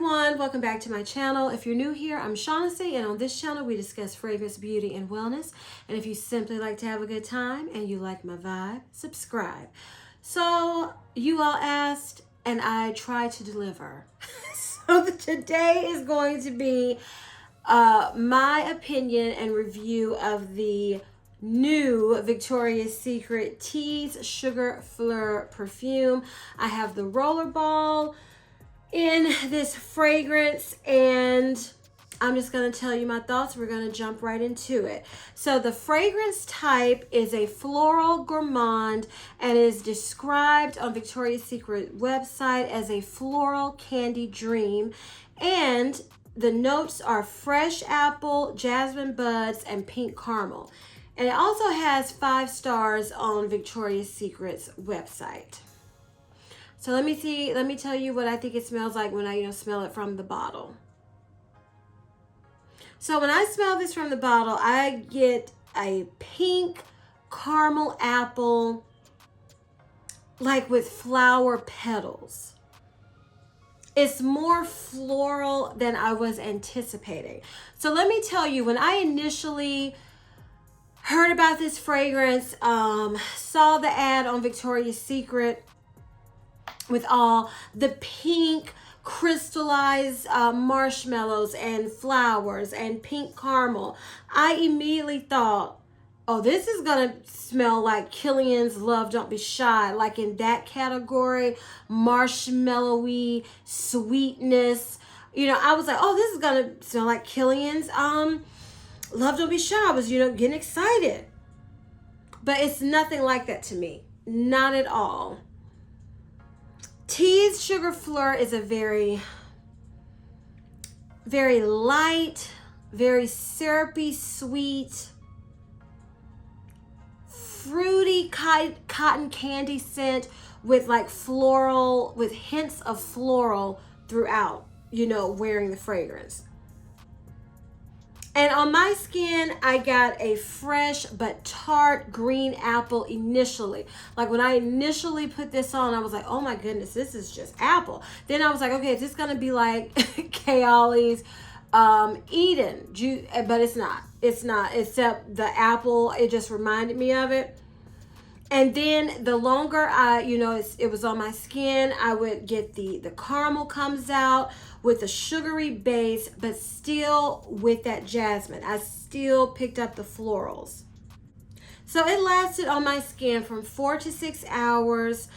everyone, welcome back to my channel. If you're new here, I'm Shaughnessy, and on this channel we discuss fragrance, beauty, and wellness. And if you simply like to have a good time and you like my vibe, subscribe. So you all asked and I tried to deliver. So today is going to be my opinion and review of the new Victoria's Secret Tease Sugar Fleur perfume. I have the rollerball in this fragrance, and I'm just going to tell you my thoughts. We're going to jump right into it. So the fragrance type is a floral gourmand and is described on Victoria's Secret website as a floral candy dream. And the notes are fresh apple, jasmine buds, and pink caramel. And it also has 5 stars on Victoria's Secret's website. So let me tell you what I think it smells like when I smell it from the bottle. So when I smell this from the bottle, I get a pink caramel apple, like with flower petals. It's more floral than I was anticipating. So let me tell you, when I initially heard about this fragrance, saw the ad on Victoria's Secret with all the pink crystallized marshmallows and flowers and pink caramel, I immediately thought, oh, this is gonna smell like Killian's Love Don't Be Shy, like in that category, marshmallowy sweetness. I was like, oh, this is gonna smell like Killian's Love Don't Be Shy. I was getting excited, but it's nothing like that to me, not at all. Tease Sugar Fleur is a very, very light, very syrupy, sweet, fruity cotton candy scent with like floral, with hints of floral throughout, wearing the fragrance. And on my skin, I got a fresh but tart green apple initially. Like when I initially put this on, I was like, oh my goodness, this is just apple. Then I was like, okay, is this gonna be like Kayali's Eden? But it's not. It's not, except the apple, it just reminded me of it. And then the longer it was on my skin, I would get the caramel comes out with a sugary base, but still with that jasmine. I still picked up the florals. So it lasted on my skin from 4 to 6 hours,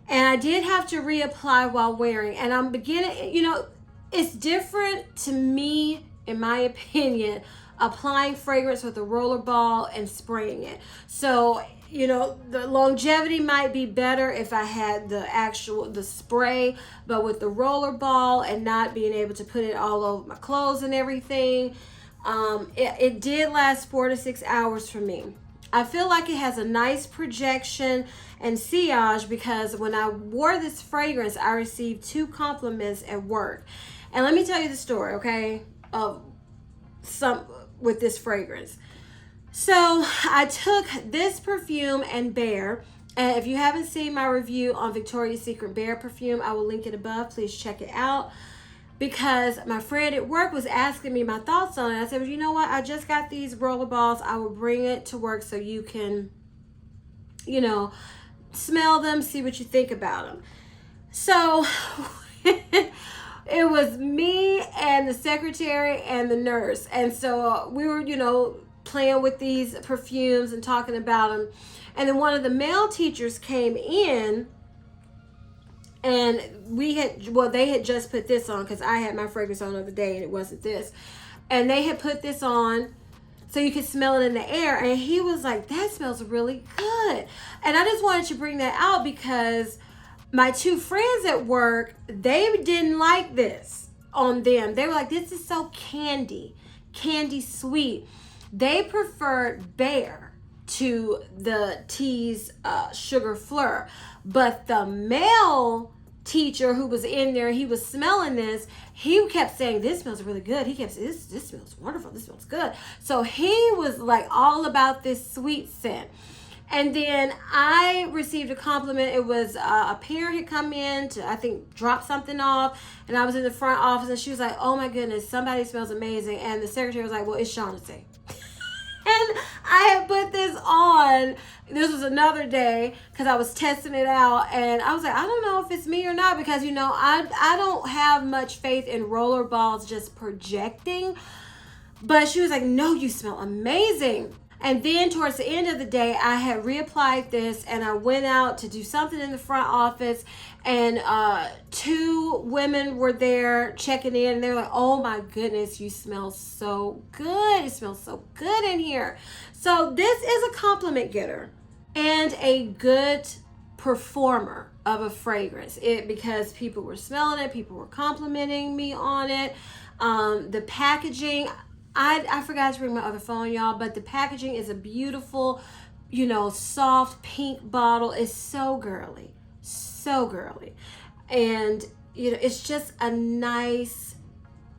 and I did have to reapply while wearing. And I'm beginning, it's different to me, in my opinion, applying fragrance with a roller ball and spraying it. So the longevity might be better if I had the spray, but with the roller ball and not being able to put it all over my clothes and everything, it did last 4 to 6 hours for me. I feel like it has a nice projection and sillage, because when I wore this fragrance, I received 2 compliments at work. And let me tell you the story, okay, with this fragrance. So I took this perfume and Bear, and if you haven't seen my review on Victoria's Secret Bear perfume, I will link it above. Please check it out, because my friend at work was asking me my thoughts on it. I said, well, you know what? I just got these roller balls. I will bring it to work so you can, smell them, see what you think about them. So it was me and the secretary and the nurse. And so we were, playing with these perfumes and talking about them. And then one of the male teachers came in, and they had just put this on, because I had my fragrance on the other day and it wasn't this. And they had put this on so you could smell it in the air. And he was like, that smells really good. And I just wanted to bring that out because my 2 friends at work, they didn't like this on them. They were like, this is so candy sweet. They preferred Bear to the Tease Sugar Fleur. But the male teacher who was in there, he was smelling this, he kept saying, this smells really good. He kept saying, this smells wonderful. This smells good. So he was like all about this sweet scent. And then I received a compliment. It was a parent had come in to, I think, drop something off. And I was in the front office and she was like, oh my goodness, somebody smells amazing. And the secretary was like, well, it's Shaughnessy. And I had put this on. This was another day because I was testing it out. And I was like, I don't know if it's me or not because, you know, I don't have much faith in roller balls just projecting. But she was like, no, you smell amazing. And then towards the end of the day, I had reapplied this and I went out to do something in the front office and 2 women were there checking in and they were like, oh my goodness, you smell so good. It smells so good in here. So this is a compliment getter and a good performer of a fragrance. Because people were smelling it, people were complimenting me on it. The packaging, I forgot to bring my other phone, y'all, but the packaging is a beautiful, you know, soft pink bottle. It's so girly, so girly. And, you know, it's just a nice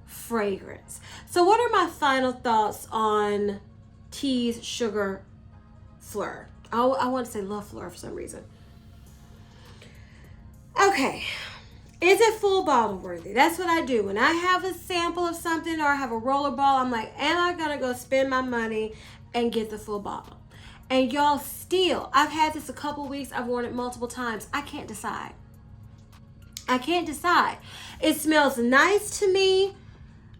fragrance. So what are my final thoughts on Tease Sugar Fleur? I want to say Love Fleur for some reason. Okay. Is it full bottle worthy? That's what I do. When I have a sample of something or I have a roller ball, I'm like, am I going to go spend my money and get the full bottle? And y'all, still, I've had this a couple weeks. I've worn it multiple times. I can't decide. I can't decide. It smells nice to me,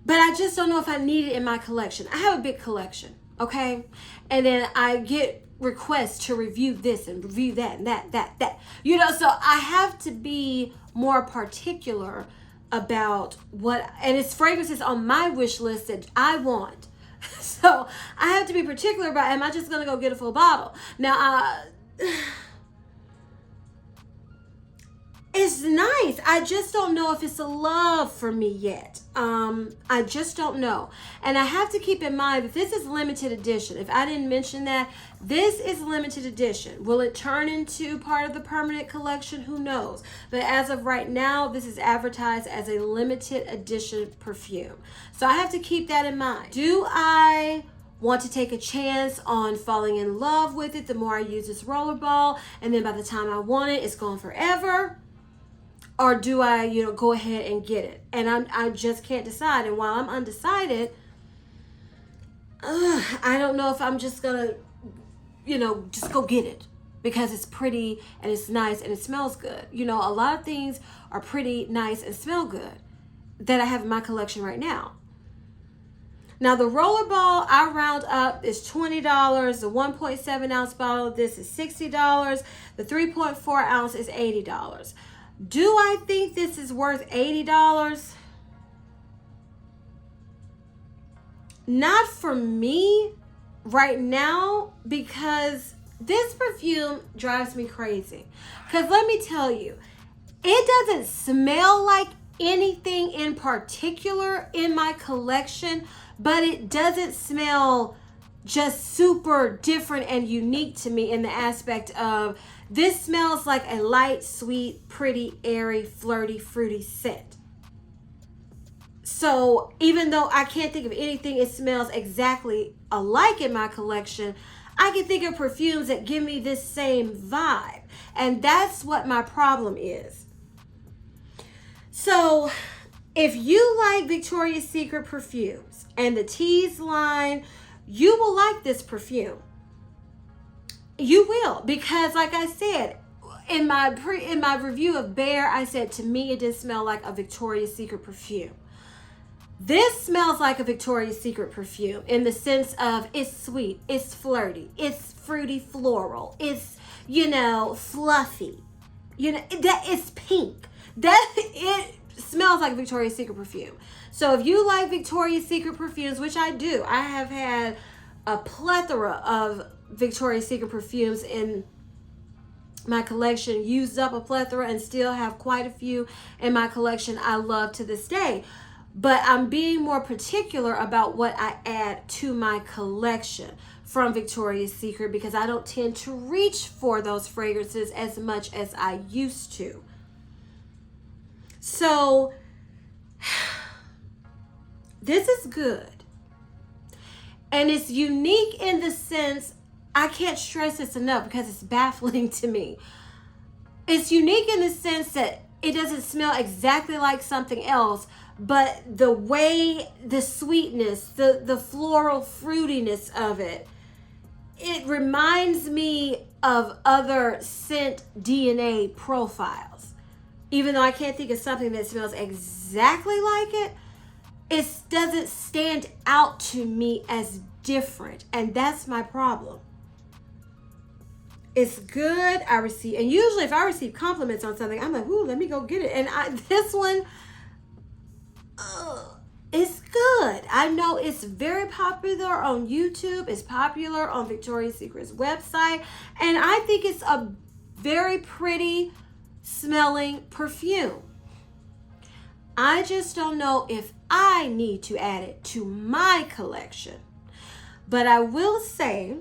but I just don't know if I need it in my collection. I have a big collection, okay? And then I get requests to review this and review that and that. You know, so I have to be more particular about what, and it's fragrances on my wish list that I want. So I have to be particular about, am I just going to go get a full bottle? Now, it's nice. I just don't know if it's a love for me yet. I just don't know. And I have to keep in mind that this is limited edition. If I didn't mention that, this is limited edition. Will it turn into part of the permanent collection? Who knows? But as of right now, this is advertised as a limited edition perfume. So I have to keep that in mind. Do I want to take a chance on falling in love with it the more I use this roller ball, and then by the time I want it, it's gone forever? Or do I, you know, go ahead and get it? And I just can't decide. And while I'm undecided, I don't know if I'm just going to, you know, just go get it because it's pretty and it's nice and it smells good. You know, a lot of things are pretty, nice, and smell good that I have in my collection right now. Now, the roller ball, I round up, is $20. The 1.7 ounce bottle of this is $60. The 3.4 ounce is $80. Do I think this is worth $80? Not for me right now, because this perfume drives me crazy. Because let me tell you, it doesn't smell like anything in particular in my collection, but it doesn't smell just super different and unique to me in the aspect of this smells like a light, sweet, pretty, airy, flirty, fruity scent. So even though I can't think of anything it smells exactly alike in my collection, I can think of perfumes that give me this same vibe. And that's what my problem is. So if you like Victoria's Secret perfumes and the Tease line, you will like this perfume. You will, because like I said, in my review of Bear, I said to me it did smell like a Victoria's Secret perfume. This smells like a Victoria's Secret perfume in the sense of it's sweet, it's flirty, it's fruity floral, it's, you know, fluffy. You know, that it's pink. That it smells like a Victoria's Secret perfume. So if you like Victoria's Secret perfumes, which I do, I have had a plethora of Victoria's Secret perfumes in my collection, used up a plethora and still have quite a few in my collection I love to this day. But I'm being more particular about what I add to my collection from Victoria's Secret because I don't tend to reach for those fragrances as much as I used to. So this is good. And it's unique in the sense I can't stress this enough because it's baffling to me. It's unique in the sense that it doesn't smell exactly like something else, but the way, the sweetness, the floral fruitiness of it, it reminds me of other scent DNA profiles. Even though I can't think of something that smells exactly like it, it doesn't stand out to me as different. And that's my problem. It's good. I receive, and usually if I receive compliments on something, I'm like, ooh, let me go get it. And this one, it's good. I know it's very popular on YouTube. It's popular on Victoria's Secret's website. And I think it's a very pretty smelling perfume. I just don't know if I need to add it to my collection. But I will say,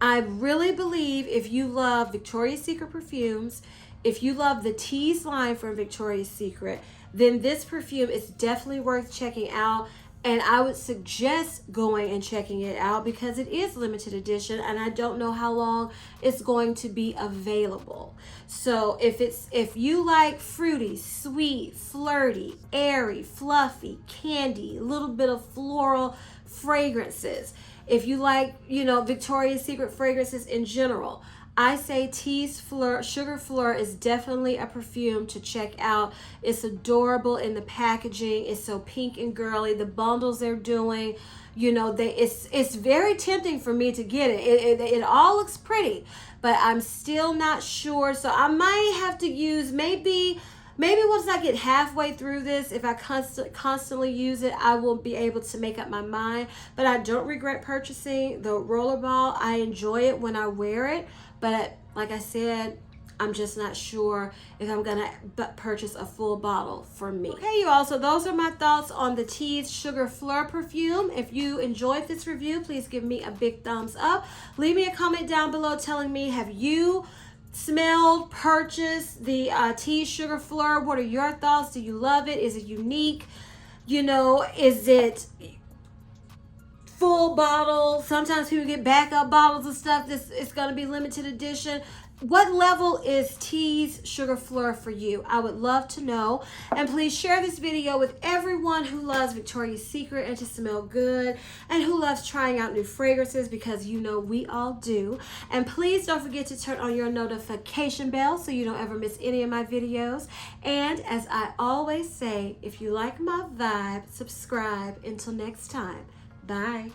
I really believe if you love Victoria's Secret perfumes, if you love the Tease line from Victoria's Secret, then this perfume is definitely worth checking out. And I would suggest going and checking it out because it is limited edition and I don't know how long it's going to be available. So if you like fruity, sweet, flirty, airy, fluffy, candy, a little bit of floral fragrances, if you like, Victoria's Secret fragrances in general, I say Tease Sugar Fleur is definitely a perfume to check out. It's adorable in the packaging. It's so pink and girly. The bundles they're doing, it's very tempting for me to get it. It all looks pretty, but I'm still not sure. So I might have to use maybe once I get halfway through this, if I constantly use it, I will be able to make up my mind. But I don't regret purchasing the rollerball. I enjoy it when I wear it. But like I said, I'm just not sure if I'm going to purchase a full bottle for me. Okay, you all. So those are my thoughts on the Tease Sugar Fleur perfume. If you enjoyed this review, please give me a big thumbs up. Leave me a comment down below telling me, have you smelled, purchased the Tease Sugar Fleur? What are your thoughts? Do you love it? Is it unique? Is it full bottle? Sometimes people get backup bottles of stuff. It's going to be limited edition. What level is Tease Sugar Fleur for you? I would love to know. And please share this video with everyone who loves Victoria's Secret and to smell good and who loves trying out new fragrances, because we all do. And please don't forget to turn on your notification bell so you don't ever miss any of my videos. And as I always say, if you like my vibe, subscribe. Until next time. Bye.